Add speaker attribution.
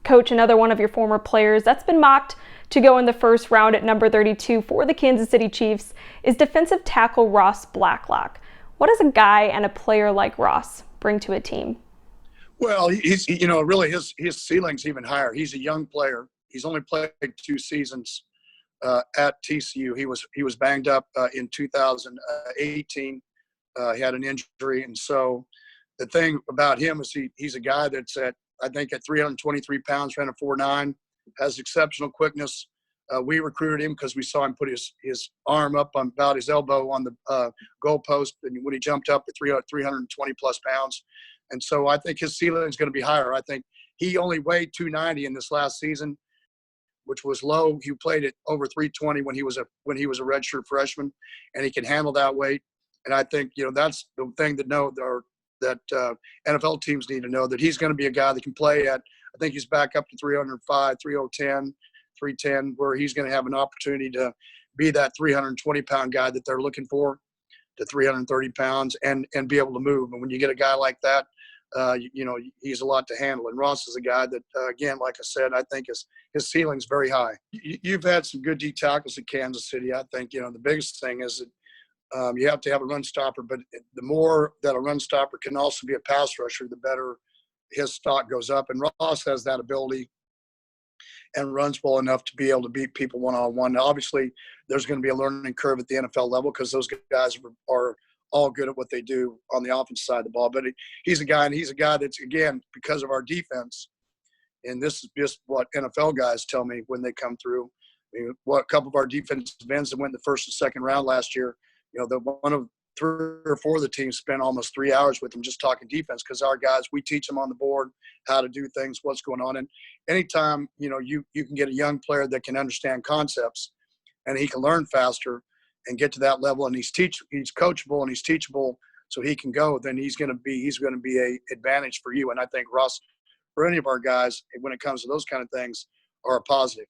Speaker 1: Coach, another one of your former players that's been mocked to go in the first round at number 32 for the Kansas City Chiefs is defensive tackle Ross Blacklock. What does a guy and a player like Ross bring to a team?
Speaker 2: Well, really his ceiling's even higher. He's a young player. He's only played 2 seasons at TCU. He was banged up in 2018. He had an injury, and so the thing about him is he's a guy that's at 323 pounds, ran a 4.9, has exceptional quickness. We recruited him because we saw him put his arm up on about his elbow on the goal post, and when he jumped up at 320 plus pounds. And so I think his ceiling is going to be higher. I think he only weighed 290 in this last season, which was low. He played at over 320 when he was a redshirt freshman, and he can handle that weight. And I think that's the thing that NFL teams need to know, that he's going to be a guy that can play at. I think he's back up to 305, 310, 310, where he's going to have an opportunity to be that 320-pound guy that they're looking for, to 330 pounds, and be able to move. And when you get a guy like that, he's a lot to handle. And Ross is a guy that, again, like I said, I think his ceiling's very high. You've had some good D tackles at Kansas City. I think, the biggest thing is that you have to have a run stopper, but the more that a run stopper can also be a pass rusher, the better his stock goes up. And Ross has that ability and runs well enough to be able to beat people one-on-one. Now, obviously, there's going to be a learning curve at the NFL level because those guys are all good at what they do on the offensive side of the ball. But he's a guy that's, again, because of our defense, and this is just what NFL guys tell me when they come through. I mean, a couple of our defensive ends that went in the first and second round last year, the one of 3 or 4 of the teams spent almost 3 hours with them just talking defense, because our guys, we teach them on the board how to do things, what's going on. And anytime, you can get a young player that can understand concepts and he can learn faster and get to that level, and he's coachable and he's teachable, so he can go, then he's going to be a advantage for you. And I think Ross, for any of our guys, when it comes to those kind of things, are a positive.